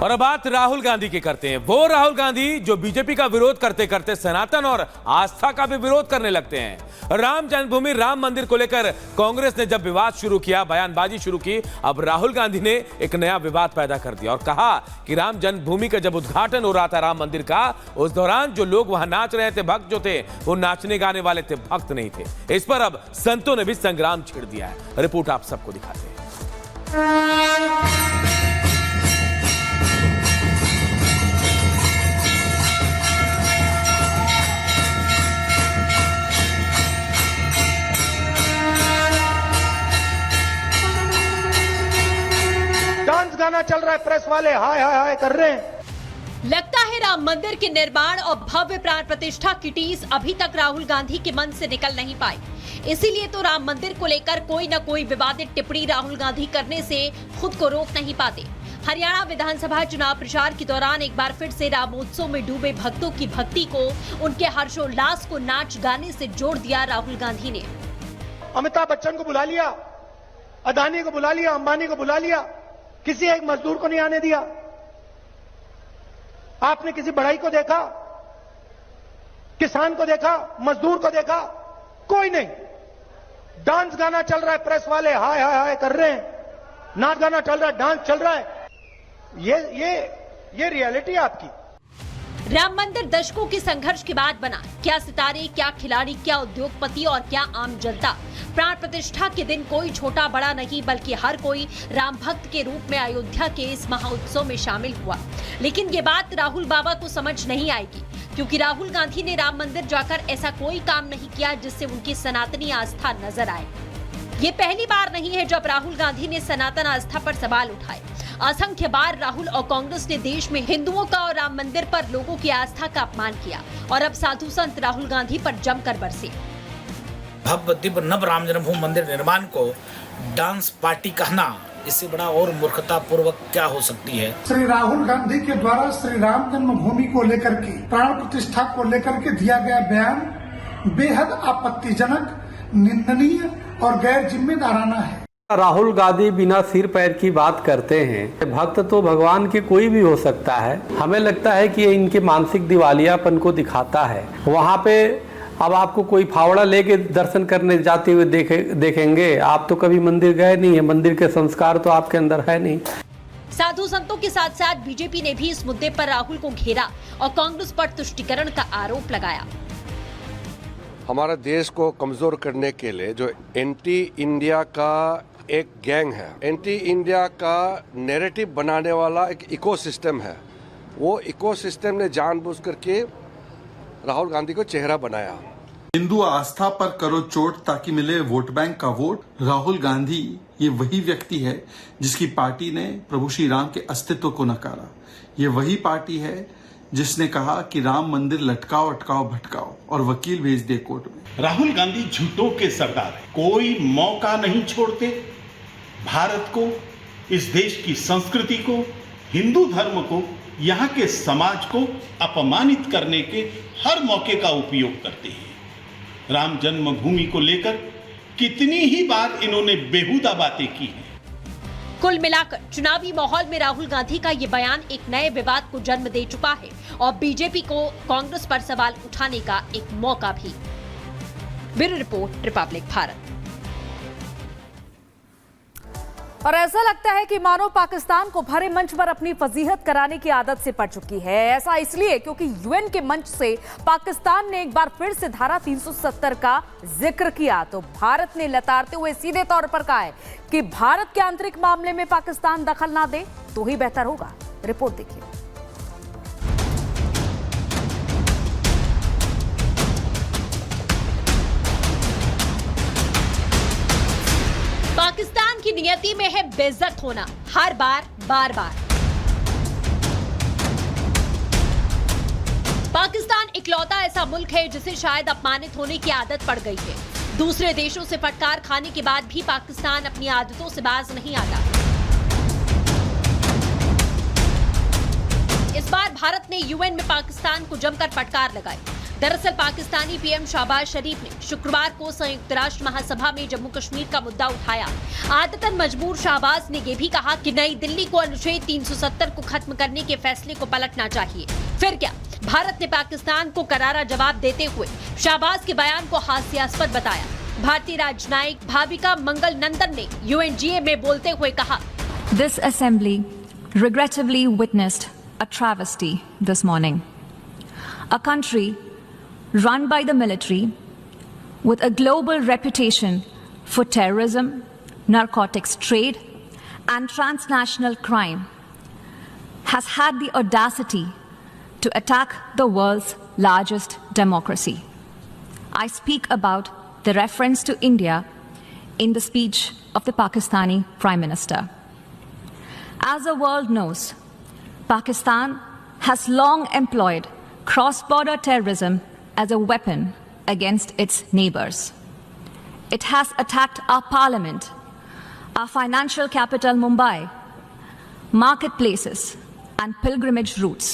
और अब बात राहुल गांधी की करते हैं। वो राहुल गांधी जो बीजेपी का विरोध करते करते सनातन और आस्था का भी विरोध करने लगते हैं। राम जन्मभूमि राम मंदिर को लेकर कांग्रेस ने जब विवाद शुरू किया, बयानबाजी शुरू की, अब राहुल गांधी ने एक नया विवाद पैदा कर दिया और कहा कि राम जन्मभूमि का जब उद्घाटन हो रहा था राम मंदिर का, उस दौरान जो लोग वहां नाच रहे थे, भक्त जो थे, वो नाचने गाने वाले थे, भक्त नहीं थे। इस पर अब संतों ने भी संग्राम छेड़ दिया है। रिपोर्ट आप सबको दिखाते हैं। डांस गाना चल रहा है, प्रेस वाले हाय हाय हाय कर रहे हैं। लगता है राम मंदिर के निर्माण और भव्य प्राण प्रतिष्ठा की टीस अभी तक राहुल गांधी के मन से निकल नहीं पाई। इसीलिए तो राम मंदिर को लेकर कोई न कोई विवादित टिप्पणी राहुल गांधी करने से खुद को रोक नहीं पाते। हरियाणा विधानसभा चुनाव प्रचार के दौरान एक बार फिर से रामोत्सव में डूबे भक्तों की भक्ति को, उनके हर्षोल्लास को नाच गाने से जोड़ दिया राहुल गांधी ने। अमिताभ बच्चन को बुला लिया, अदानी को बुला लिया, अंबानी को बुला लिया, किसी एक मजदूर को नहीं आने दिया। आपने किसी बढ़ई को देखा, किसान को देखा, मजदूर को देखा? कोई नहीं। डांस गाना चल रहा है, प्रेस वाले हाय हाय हाय कर रहे हैं, नाच गाना चल रहा है, डांस चल रहा है। ये रियलिटी है आपकी। राम मंदिर दशकों के संघर्ष के बाद बना। क्या सितारे, क्या खिलाड़ी, क्या उद्योगपति और क्या आम जनता। प्राण प्रतिष्ठा के दिन कोई छोटा बड़ा नहीं, बल्कि हर कोई राम भक्त के रूप में अयोध्या के इस महाउत्सव में शामिल हुआ। लेकिन ये बात राहुल बाबा को समझ नहीं आएगी, क्योंकि राहुल गांधी ने राम मंदिर जाकर ऐसा कोई काम नहीं किया जिससे उनकी सनातनी आस्था नजर आए। ये पहली बार नहीं है जब राहुल गांधी ने सनातन आस्था पर सवाल उठाए। असंख्य बार राहुल और कांग्रेस ने देश में हिंदुओं का और राम मंदिर पर लोगों की आस्था का अपमान किया और अब साधु संत राहुल गांधी पर जमकर बरसे। भव्य दिव्य नव राम जन्मभूमि मंदिर निर्माण को डांस पार्टी कहना, इससे बड़ा और मूर्खता पूर्वक क्या हो सकती है। श्री राहुल गांधी के द्वारा श्री राम जन्मभूमि को लेकर के, प्राण प्रतिष्ठा को लेकर के दिया गया बयान बेहद आपत्तिजनक, निंदनीय और गैर जिम्मेदाराना है। राहुल गांधी बिना सिर पैर की बात करते हैं। भक्त तो भगवान के कोई भी हो सकता है। हमें लगता है कि ये इनके मानसिक दिवालियापन को दिखाता है। वहाँ पे अब आपको कोई फावड़ा लेके दर्शन करने जाते हुए देखेंगे। आप तो कभी मंदिर गए नहीं है, मंदिर के संस्कार तो आपके अंदर है नहीं। साधु संतों के साथ साथ बीजेपी ने भी इस मुद्दे पर राहुल को घेरा और कांग्रेस पर तुष्टीकरण का आरोप लगाया। हमारे देश को कमजोर करने के लिए जो एंटी इंडिया का एक गैंग है, एंटी इंडिया का नैरेटिव बनाने वाला एक इकोसिस्टम है, वो इकोसिस्टम ने जानबूझ करके राहुल गांधी को चेहरा बनाया। हिंदू आस्था पर करो चोट ताकि मिले वोट बैंक का वोट। राहुल गांधी ये वही व्यक्ति है जिसकी पार्टी ने प्रभु श्री राम के अस्तित्व को नकारा। ये वही पार्टी है जिसने कहा कि राम मंदिर लटकाओ अटकाओ भटकाओ और वकील भेज दिए कोर्ट में। राहुल गांधी झूठों के सरदार है, कोई मौका नहीं छोड़ते। भारत को, इस देश की संस्कृति को, हिंदू धर्म को, यहाँ के समाज को अपमानित करने के हर मौके का उपयोग करते हैं। राम जन्मभूमि को लेकर कितनी ही बार इन्होंने बेहुदा बातें की हैं। कुल मिलाकर चुनावी माहौल में राहुल गांधी का ये बयान एक नए विवाद को जन्म दे चुका है और बीजेपी को कांग्रेस पर सवाल उठाने का एक मौका भी। Bureau report, Republic Bharat. और ऐसा लगता है कि मानो पाकिस्तान को भरे मंच पर अपनी फजीहत कराने की आदत से पड़ चुकी है। ऐसा इसलिए क्योंकि यूएन के मंच से पाकिस्तान ने एक बार फिर से धारा 370 का जिक्र किया तो भारत ने लताड़ते हुए सीधे तौर पर कहा है कि भारत के आंतरिक मामले में पाकिस्तान दखल ना दे तो ही बेहतर होगा। रिपोर्ट देखिए। पाकिस्तान की नियति में है बेइज्जत होना, हर बार बार बार। पाकिस्तान इकलौता ऐसा मुल्क है जिसे शायद अपमानित होने की आदत पड़ गई है। दूसरे देशों से फटकार खाने के बाद भी पाकिस्तान अपनी आदतों से बाज नहीं आता। इस बार भारत ने यूएन में पाकिस्तान को जमकर फटकार लगाई। दरअसल पाकिस्तानी पीएम शहबाज शरीफ ने शुक्रवार को संयुक्त राष्ट्र महासभा में जम्मू कश्मीर का मुद्दा उठाया। आदतन मजबूर शहबाज ने यह भी कहा कि नई दिल्ली को अनुच्छेद 370 को खत्म करने के फैसले को पलटना चाहिए। फिर क्या, भारत ने पाकिस्तान को करारा जवाब देते हुए शहबाज के बयान को हास्यास्पद बताया। भारतीय राजनयिक भाविका मंगल नंदन ने यूएनजीए में बोलते हुए कहा, This assembly regrettably witnessed a travesty this morning. A country run by the military with a global reputation for terrorism, narcotics trade, and transnational crime has had the audacity to attack the world's largest democracy. I speak about the reference to India in the speech of the Pakistani Prime Minister. As the world knows, Pakistan has long employed cross-border terrorism as a weapon against its neighbors. It has attacked our parliament, our financial capital Mumbai, marketplaces, and pilgrimage routes.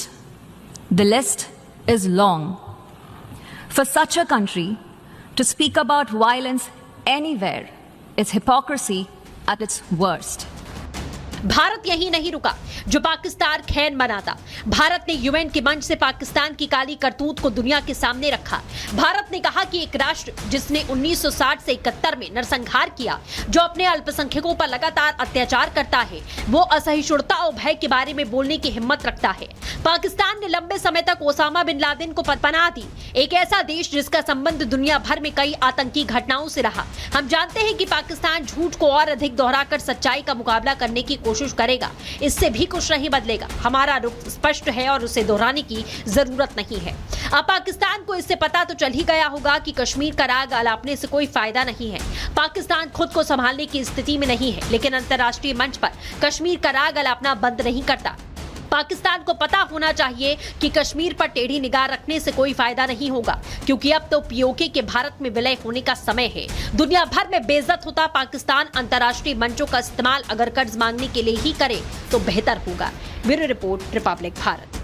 The list is long. For such a country to speak about violence anywhere is hypocrisy at its worst. Bharat यही नहीं रुका जो पाकिस्तान खैन बनाता। भारत ने UN के मंच से पाकिस्तान की काली करतूत को दुनिया के सामने रखा। भारत ने कहा कि एक राष्ट्र जिसने 1960 से 71 में नरसंहार किया, जो अपने अल्पसंख्यकों पर लगातार अत्याचार करता है, वो असहिष्णुता और भय के बारे में बोलने की हिम्मत रखता है। पाकिस्तान ने लंबे समय तक ओसामा बिन लादेन को पनाह दी, एक ऐसा देश जिसका संबंध दुनिया भर में कई आतंकी घटनाओं से रहा। हम जानते हैं कि पाकिस्तान झूठ को और अधिक दोहराकर सच्चाई का मुकाबला करने की कोशिश करेगा। इससे भी कुछ नहीं बदलेगा। हमारा रुख स्पष्ट है और उसे दोहराने की जरूरत नहीं है। अब पाकिस्तान को इससे पता तो चल ही गया होगा कि कश्मीर का राग अलापने से कोई फायदा नहीं है। पाकिस्तान खुद को संभालने की स्थिति में नहीं है, लेकिन अंतर्राष्ट्रीय मंच पर कश्मीर का राग अलापना बंद नहीं करता। पाकिस्तान को पता होना चाहिए कि कश्मीर पर टेढ़ी निगाह रखने से कोई फायदा नहीं होगा, क्योंकि अब तो पीओके के भारत में विलय होने का समय है। दुनिया भर में बेइज्जत होता पाकिस्तान अंतर्राष्ट्रीय मंचों का इस्तेमाल अगर कर्ज मांगने के लिए ही करे तो बेहतर होगा। Bureau report, Republic Bharat.